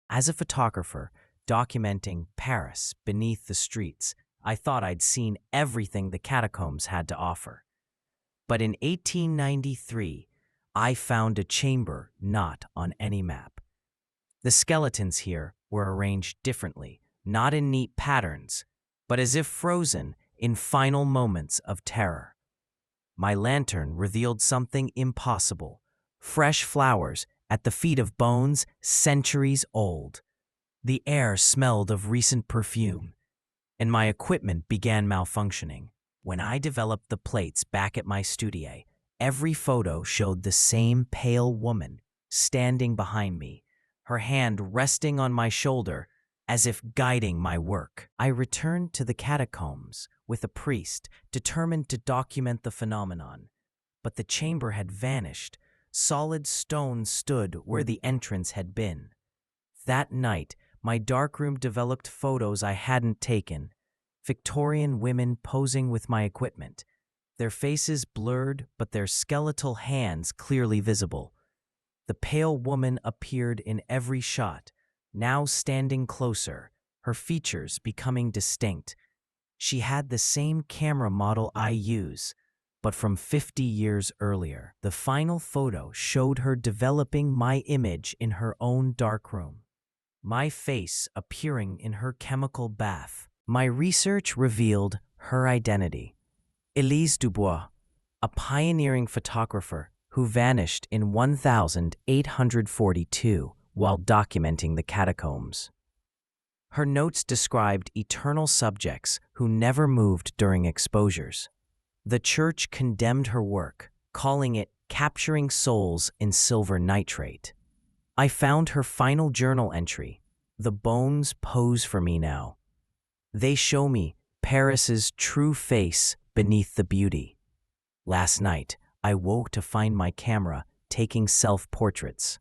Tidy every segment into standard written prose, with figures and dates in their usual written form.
As a photographer, documenting Paris beneath the streets, I thought I'd seen everything the catacombs had to offer. But in 1893, I found a chamber not on any map. The skeletons here were arranged differently, not in neat patterns, but as if frozen in final moments of terror. My lantern revealed something impossible: fresh flowers at the feet of bones centuries old. The air smelled of recent perfume, and my equipment began malfunctioning. When I developed the plates back at my studio, every photo showed the same pale woman standing behind me, her hand resting on my shoulder as if guiding my work. I returned to the catacombs with a priest determined to document the phenomenon, but the chamber had vanished. Solid stone stood where the entrance had been. That night, my darkroom developed photos I hadn't taken. Victorian women posing with my equipment, their faces blurred but their skeletal hands clearly visible. The pale woman appeared in every shot, now standing closer, her features becoming distinct. She had the same camera model I use, but from 50 years earlier. The final photo showed her developing my image in her own darkroom, my face appearing in her chemical bath. My research revealed her identity: Élise Dubois, a pioneering photographer who vanished in 1842 while documenting the catacombs. Her notes described eternal subjects who never moved during exposures. The church condemned her work, calling it capturing souls in silver nitrate. I found her final journal entry: "The bones pose for me now. They show me Paris's true face beneath the beauty." Last night, I woke to find my camera taking self-portraits.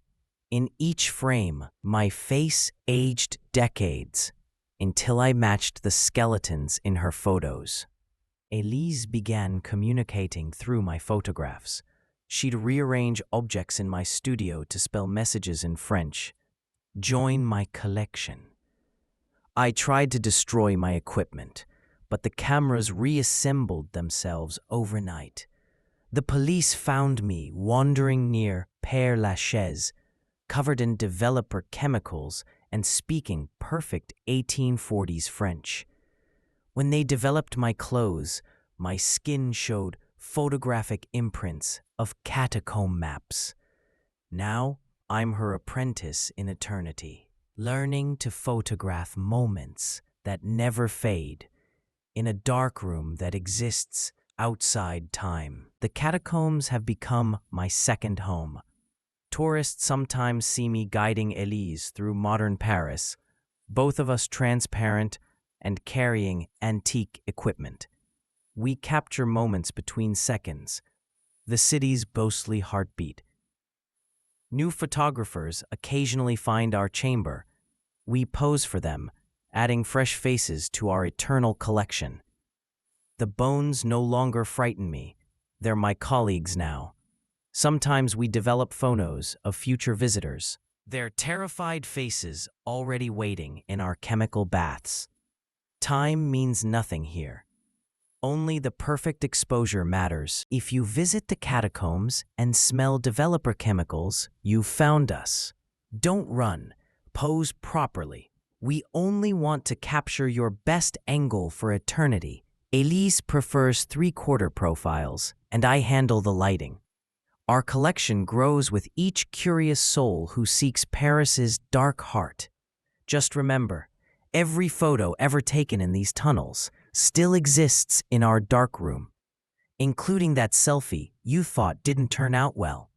In each frame, my face aged decades until I matched the skeletons in her photos. Élise began communicating through my photographs. She'd rearrange objects in my studio to spell messages in French. "Join my collection." I tried to destroy my equipment, but the cameras reassembled themselves overnight. The police found me wandering near Père Lachaise, covered in developer chemicals and speaking perfect 1840s French. When they developed my clothes, my skin showed photographic imprints of catacomb maps. Now I'm her apprentice in eternity, learning to photograph moments that never fade in a darkroom that exists outside time. The catacombs have become my second home. Tourists sometimes see me guiding Élise through modern Paris, both of us transparent and carrying antique equipment. We capture moments between seconds, the city's ghostly heartbeat. New photographers occasionally find our chamber. We pose for them, adding fresh faces to our eternal collection. The bones no longer frighten me. They're my colleagues now. Sometimes we develop photos of future visitors, their terrified faces already waiting in our chemical baths. Time means nothing here. Only the perfect exposure matters. If you visit the catacombs and smell developer chemicals, you've found us. Don't run. Pose properly. We only want to capture your best angle for eternity. Élise prefers 3/4 profiles, and I handle the lighting. Our collection grows with each curious soul who seeks Paris's dark heart. Just remember, every photo ever taken in these tunnels still exists in our darkroom, including that selfie you thought didn't turn out well.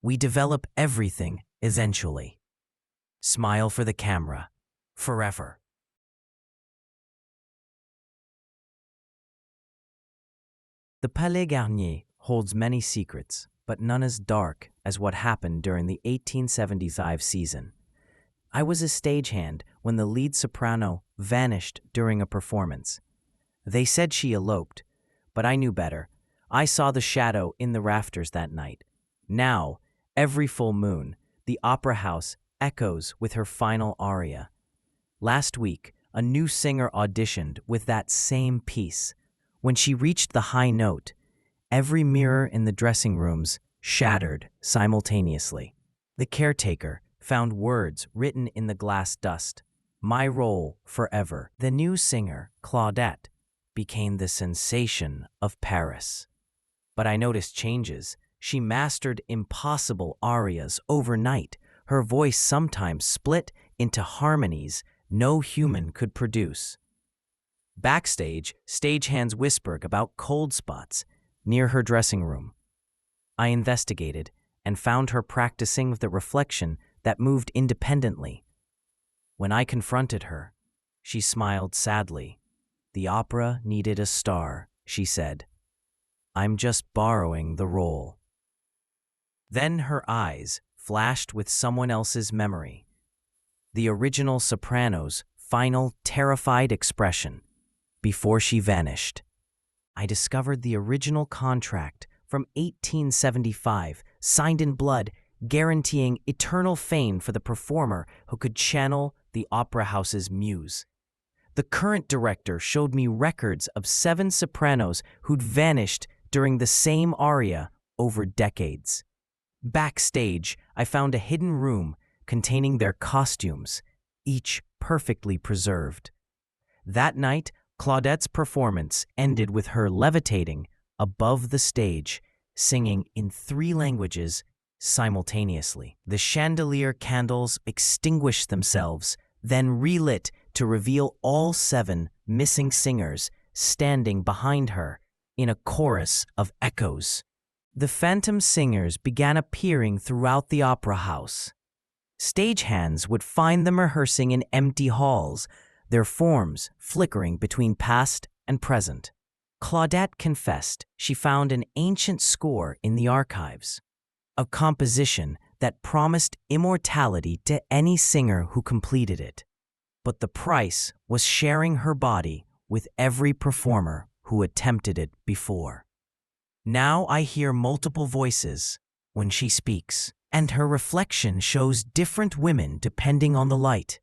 We develop everything eventually. Smile for the camera, forever. The Palais Garnier holds many secrets, but none as dark as what happened during the 1875 season. I was a stagehand when the lead soprano vanished during a performance. They said she eloped, but I knew better. I saw the shadow in the rafters that night. Now, every full moon, the opera house echoes with her final aria. Last week, a new singer auditioned with that same piece. When she reached the high note, every mirror in the dressing rooms shattered simultaneously. The caretaker found words written in the glass dust. My role forever. The new singer, Claudette, became the sensation of Paris. But I noticed changes. She mastered impossible arias overnight. Her voice sometimes split into harmonies no human could produce. Backstage, stagehands whispered about cold spots near her dressing room. I investigated and found her practicing with the reflection that moved independently. When I confronted her, she smiled sadly. The opera needed a star, she said. I'm just borrowing the role. Then her eyes flashed with someone else's memory. The original soprano's final terrified expression before she vanished. I discovered the original contract from 1875, signed in blood, guaranteeing eternal fame for the performer who could channel the opera house's muse. The current director showed me records of 7 sopranos who'd vanished during the same aria over decades. Backstage, I found a hidden room containing their costumes, each perfectly preserved. That night, Claudette's performance ended with her levitating above the stage, singing in 3 languages simultaneously. The chandelier candles extinguished themselves, then relit to reveal all 7 missing singers standing behind her in a chorus of echoes. The phantom singers began appearing throughout the opera house. Stagehands would find them rehearsing in empty halls, their forms flickering between past and present. Claudette confessed she found an ancient score in the archives, a composition that promised immortality to any singer who completed it. But the price was sharing her body with every performer who attempted it before. Now I hear multiple voices when she speaks, and her reflection shows different women depending on the light.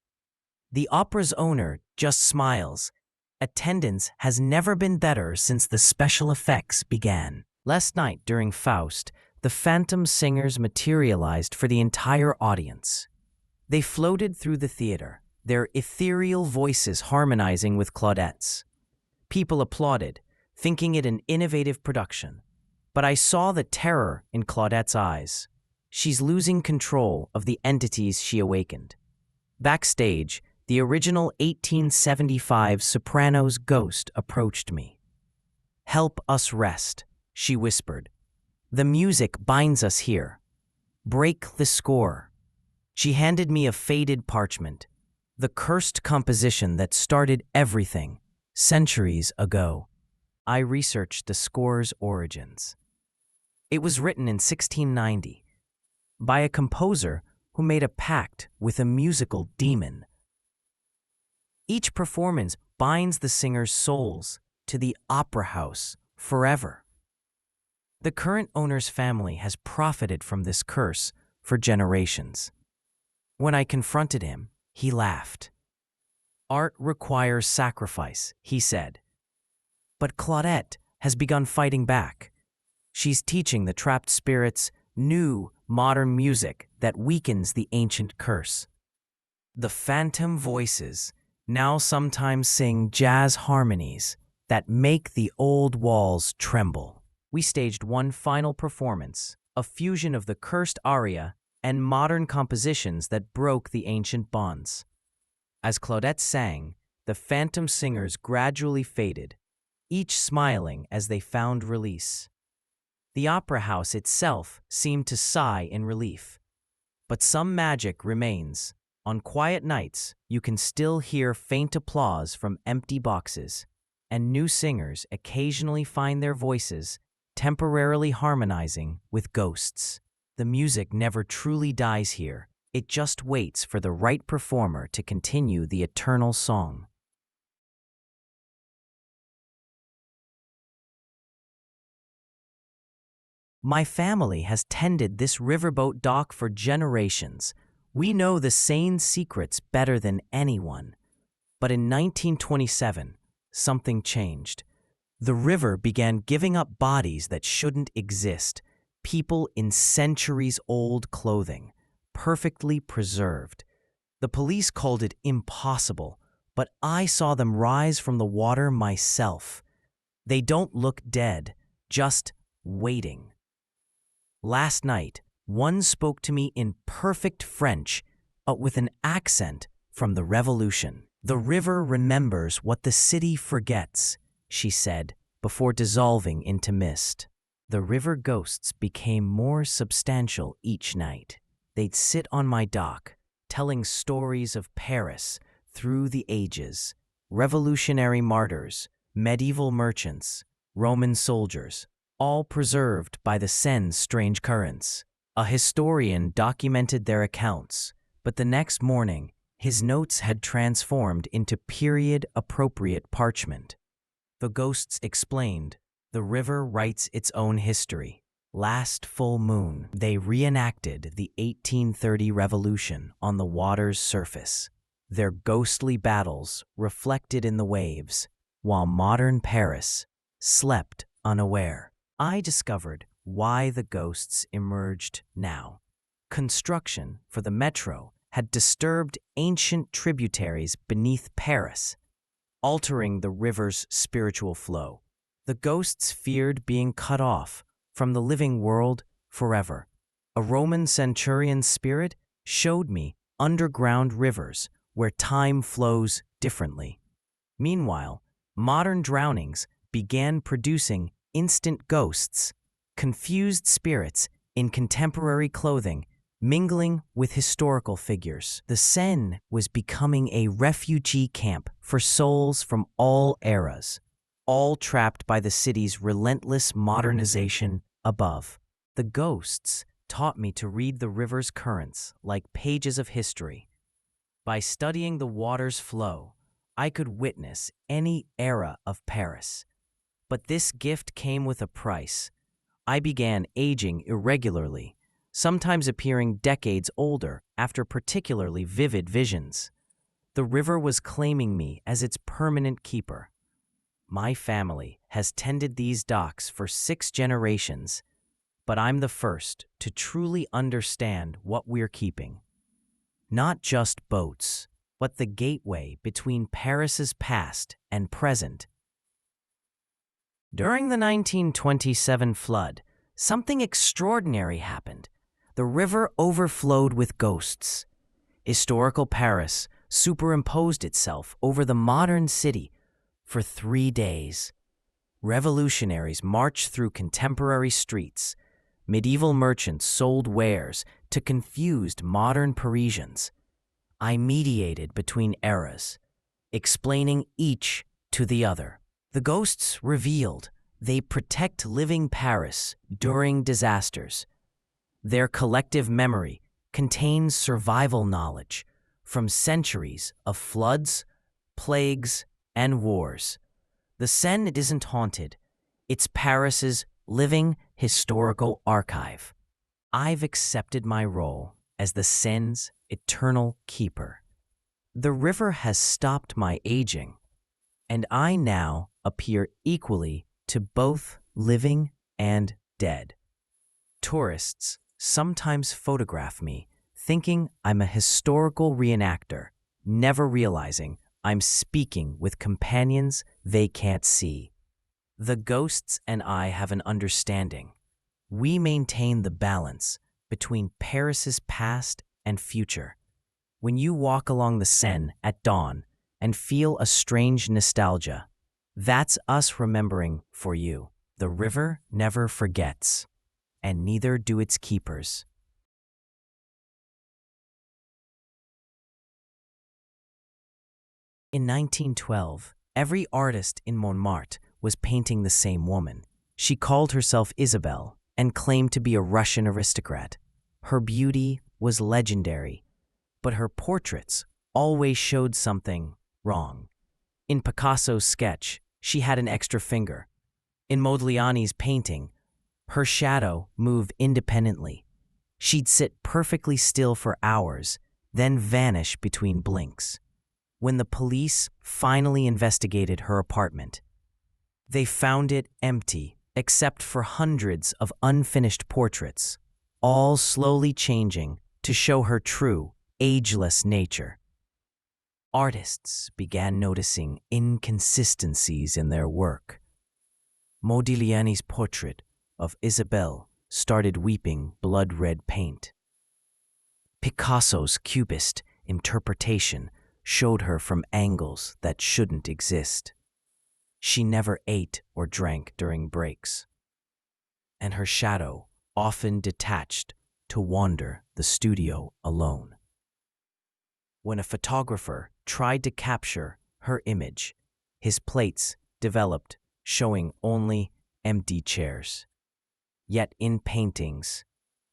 The opera's owner just smiles. Attendance has never been better since the special effects began. Last night during Faust, the phantom singers materialized for the entire audience. They floated through the theater, their ethereal voices harmonizing with Claudette's. People applauded, thinking it an innovative production. But I saw the terror in Claudette's eyes. She's losing control of the entities she awakened. Backstage, the original 1875 soprano's ghost approached me. "Help us rest," she whispered. "The music binds us here. Break the score." She handed me a faded parchment, the cursed composition that started everything centuries ago. I researched the score's origins. It was written in 1690 by a composer who made a pact with a musical demon. Each performance binds the singer's souls to the opera house forever. The current owner's family has profited from this curse for generations. When I confronted him, he laughed. "Art requires sacrifice," he said. But Claudette has begun fighting back. She's teaching the trapped spirits new, modern music that weakens the ancient curse. The phantom voices now sometimes sing jazz harmonies that make the old walls tremble. We staged one final performance, a fusion of the cursed aria and modern compositions that broke the ancient bonds. As Claudette sang, the phantom singers gradually faded, each smiling as they found release. The opera house itself seemed to sigh in relief. But some magic remains. On quiet nights, you can still hear faint applause from empty boxes, and new singers occasionally find their voices temporarily harmonizing with ghosts. The music never truly dies here. It just waits for the right performer to continue the eternal song. My family has tended this riverboat dock for generations. We know the Seine secrets better than anyone. But in 1927, something changed. The river began giving up bodies that shouldn't exist, people in centuries-old clothing, perfectly preserved. The police called it impossible, but I saw them rise from the water myself. They don't look dead, just waiting. Last night, one spoke to me in perfect French, with an accent from the Revolution. "The river remembers what the city forgets," she said, before dissolving into mist. The river ghosts became more substantial each night. They'd sit on my dock, telling stories of Paris through the ages, revolutionary martyrs, medieval merchants, Roman soldiers, all preserved by the Seine's strange currents. A historian documented their accounts, but the next morning, his notes had transformed into period-appropriate parchment. The ghosts explained, the river writes its own history. Last full moon, they reenacted the 1830 revolution on the water's surface. Their ghostly battles reflected in the waves, while modern Paris slept unaware. I discovered why the ghosts emerged now. Construction for the metro had disturbed ancient tributaries beneath Paris, altering the river's spiritual flow. The ghosts feared being cut off from the living world forever. A Roman centurion's spirit showed me underground rivers where time flows differently. Meanwhile, modern drownings began producing instant ghosts, confused spirits in contemporary clothing, mingling with historical figures. The Seine was becoming a refugee camp for souls from all eras, all trapped by the city's relentless modernization above. The ghosts taught me to read the river's currents like pages of history. By studying the water's flow, I could witness any era of Paris. But this gift came with a price. I began aging irregularly, sometimes appearing decades older after particularly vivid visions. The river was claiming me as its permanent keeper. My family has tended these docks for 6 generations, but I'm the first to truly understand what we're keeping. Not just boats, but the gateway between Paris's past and present. During the 1927 flood, something extraordinary happened. The river overflowed with ghosts. Historical Paris superimposed itself over the modern city for 3 days. Revolutionaries marched through contemporary streets. Medieval merchants sold wares to confused modern Parisians. I mediated between eras, explaining each to the other. The ghosts revealed they protect living Paris during disasters. Their collective memory contains survival knowledge from centuries of floods, plagues, and wars. The Seine isn't haunted. It's Paris's living historical archive. I've accepted my role as the Seine's eternal keeper. The river has stopped my aging, and I now appear equally to both living and dead. Tourists sometimes photograph me, thinking I'm a historical reenactor, never realizing I'm speaking with companions they can't see. The ghosts and I have an understanding. We maintain the balance between Paris's past and future. When you walk along the Seine at dawn and feel a strange nostalgia, that's us remembering for you. The river never forgets, and neither do its keepers. In 1912, every artist in Montmartre was painting the same woman. She called herself Isabelle and claimed to be a Russian aristocrat. Her beauty was legendary, but her portraits always showed something wrong. In Picasso's sketch, she had an extra finger. In Modigliani's painting, her shadow moved independently. She'd sit perfectly still for hours, then vanish between blinks. When the police finally investigated her apartment, they found it empty except for hundreds of unfinished portraits, all slowly changing to show her true, ageless nature. Artists began noticing inconsistencies in their work. Modigliani's portrait of Isabelle started weeping blood-red paint. Picasso's cubist interpretation showed her from angles that shouldn't exist. She never ate or drank during breaks, and her shadow often detached to wander the studio alone. When a photographer tried to capture her image, his plates developed, showing only empty chairs. Yet in paintings,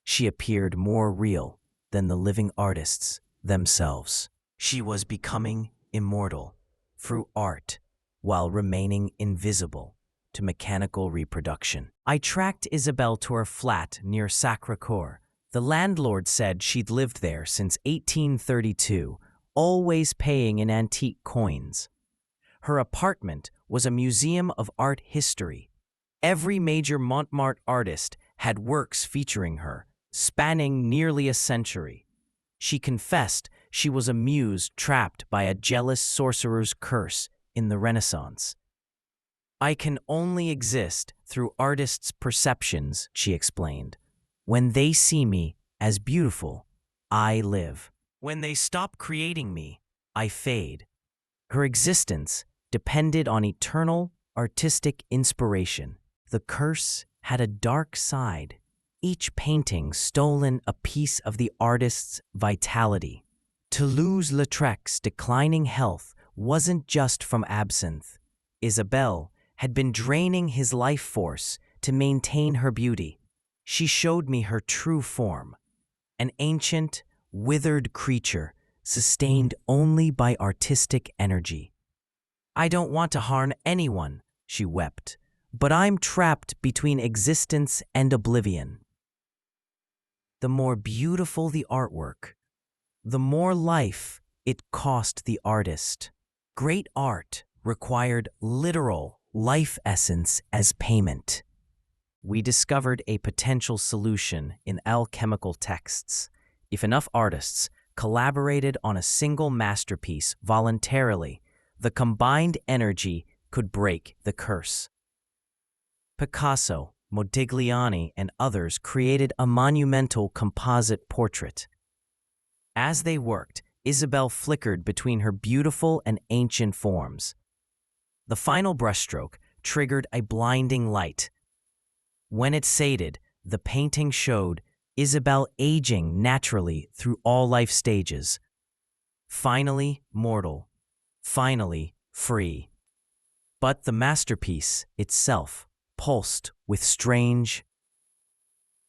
she appeared more real than the living artists themselves. She was becoming immortal through art while remaining invisible to mechanical reproduction. I tracked Isabelle to her flat near Sacré-Cœur. The landlord said she'd lived there since 1832, always paying in antique coins. Her apartment was a museum of art history. Every major Montmartre artist had works featuring her, spanning nearly a century. She confessed she was a muse trapped by a jealous sorcerer's curse in the Renaissance. "I can only exist through artists' perceptions," she explained. "When they see me as beautiful, I live. When they stop creating me, I fade." Her existence depended on eternal artistic inspiration. The curse had a dark side, each painting stolen a piece of the artist's vitality. Toulouse-Lautrec's declining health wasn't just from absinthe. Isabelle had been draining his life force to maintain her beauty. She showed me her true form, an ancient, withered creature sustained only by artistic energy. "I don't want to harm anyone," she wept, "but I'm trapped between existence and oblivion." The more beautiful the artwork, the more life it cost the artist. Great art required literal life essence as payment. We discovered a potential solution in alchemical texts. If enough artists collaborated on a single masterpiece voluntarily, the combined energy could break the curse. Picasso, Modigliani, and others created a monumental composite portrait. As they worked, Isabelle flickered between her beautiful and ancient forms. The final brushstroke triggered a blinding light. When it sated, the painting showed Isabelle aging naturally through all life stages. Finally mortal, finally free. But the masterpiece itself pulsed with strange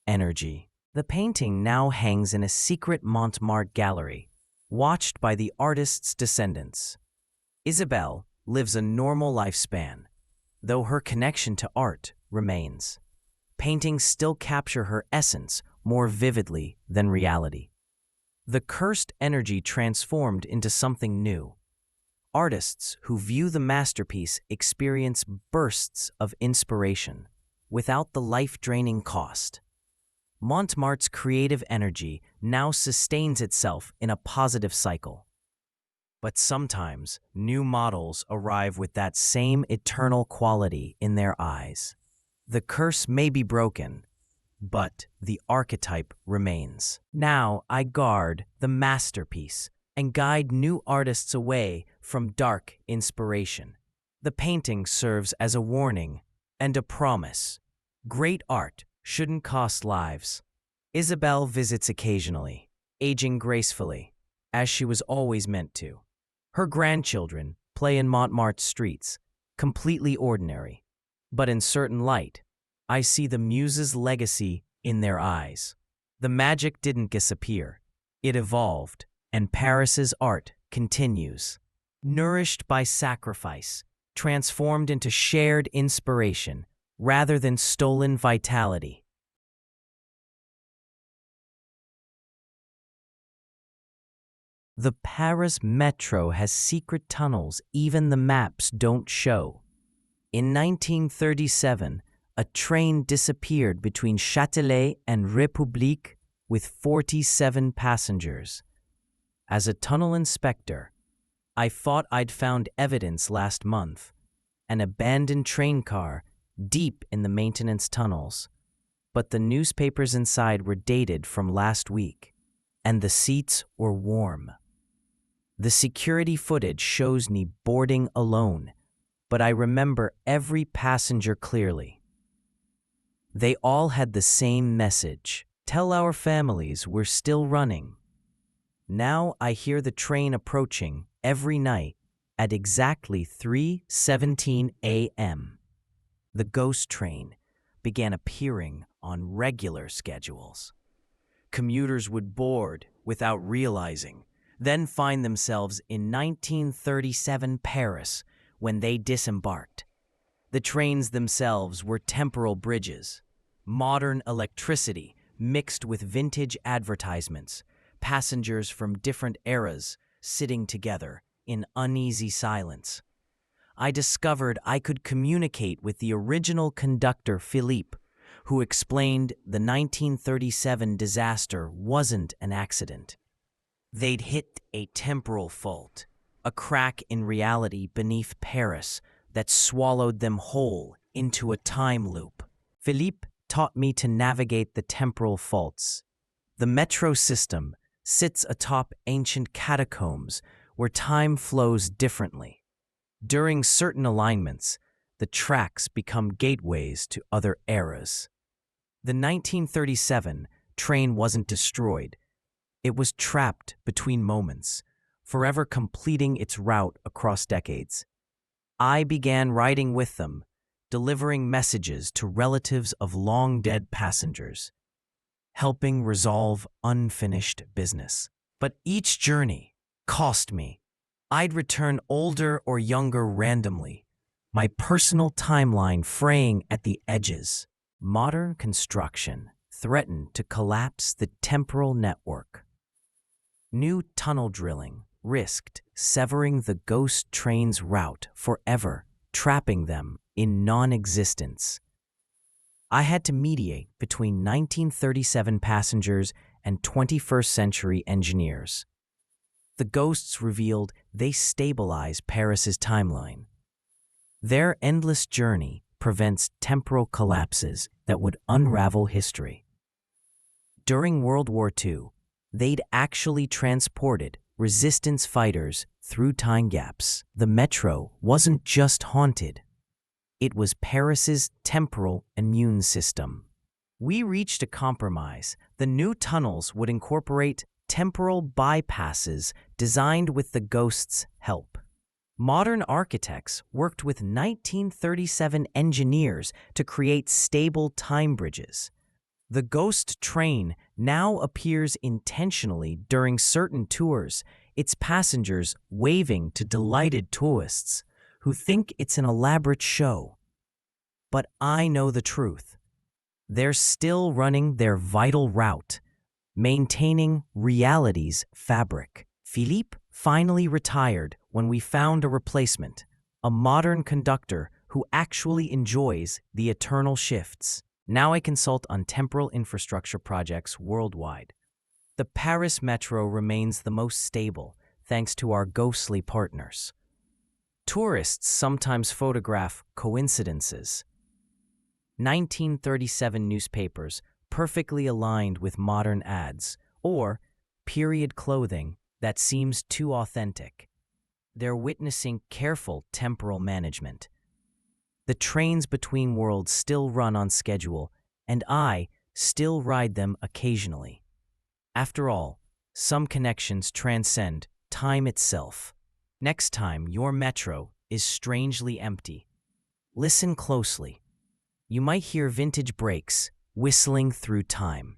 energy. The painting now hangs in a secret Montmartre gallery, watched by the artist's descendants. Isabelle lives a normal lifespan, though her connection to art remains. Paintings still capture her essence more vividly than reality. The cursed energy transformed into something new. Artists who view the masterpiece experience bursts of inspiration without the life-draining cost. Montmartre's creative energy now sustains itself in a positive cycle. But sometimes new models arrive with that same eternal quality in their eyes. The curse may be broken, but the archetype remains. Now I guard the masterpiece and guide new artists away from dark inspiration. The painting serves as a warning and a promise. Great art shouldn't cost lives. Isabelle visits occasionally, aging gracefully, as she was always meant to. Her grandchildren play in Montmartre streets, completely ordinary. But in certain light, I see the muses' legacy in their eyes. The magic didn't disappear. It evolved, and Paris's art continues. Nourished by sacrifice, transformed into shared inspiration rather than stolen vitality. The Paris metro has secret tunnels even the maps don't show. In 1937, a train disappeared between Châtelet and République with 47 passengers. As a tunnel inspector, I thought I'd found evidence last month, an abandoned train car deep in the maintenance tunnels. But the newspapers inside were dated from last week, and the seats were warm. The security footage shows me boarding alone, but I remember every passenger clearly. They all had the same message: tell our families we're still running. Now I hear the train approaching every night at exactly 3:17 a.m. The ghost train began appearing on regular schedules. Commuters would board without realizing, then find themselves in 1937 Paris when they disembarked. The trains themselves were temporal bridges, modern electricity mixed with vintage advertisements, passengers from different eras sitting together in uneasy silence. I discovered I could communicate with the original conductor, Philippe, who explained the 1937 disaster wasn't an accident. They'd hit a temporal fault, a crack in reality beneath Paris that swallowed them whole into a time loop. Philippe taught me to navigate the temporal faults. The metro system sits atop ancient catacombs where time flows differently. During certain alignments, the tracks become gateways to other eras. The 1937 train wasn't destroyed. It was trapped between moments, forever completing its route across decades. I began riding with them, delivering messages to relatives of long-dead passengers, helping resolve unfinished business. But each journey cost me. I'd return older or younger randomly, my personal timeline fraying at the edges. Modern construction threatened to collapse the temporal network. New tunnel drilling risked severing the ghost train's route forever, trapping them in non-existence. I had to mediate between 1937 passengers and 21st century engineers. The ghosts revealed they stabilize Paris's timeline. Their endless journey prevents temporal collapses that would unravel history. During World War II, they'd actually transported resistance fighters through time gaps. The metro wasn't just haunted. It was Paris's temporal immune system. We reached a compromise. The new tunnels would incorporate temporal bypasses designed with the ghost's help. Modern architects worked with 1937 engineers to create stable time bridges. The ghost train now appears intentionally during certain tours, its passengers waving to delighted tourists who think it's an elaborate show. But I know the truth. They're still running their vital route, maintaining reality's fabric. Philippe finally retired when we found a replacement, a modern conductor who actually enjoys the eternal shifts. Now I consult on temporal infrastructure projects worldwide. The Paris metro remains the most stable, thanks to our ghostly partners. Tourists sometimes photograph coincidences. 1937 newspapers perfectly aligned with modern ads, or period clothing that seems too authentic. They're witnessing careful temporal management. The trains between worlds still run on schedule, and I still ride them occasionally. After all, some connections transcend time itself. Next time your metro is strangely empty, listen closely. You might hear vintage brakes whistling through time.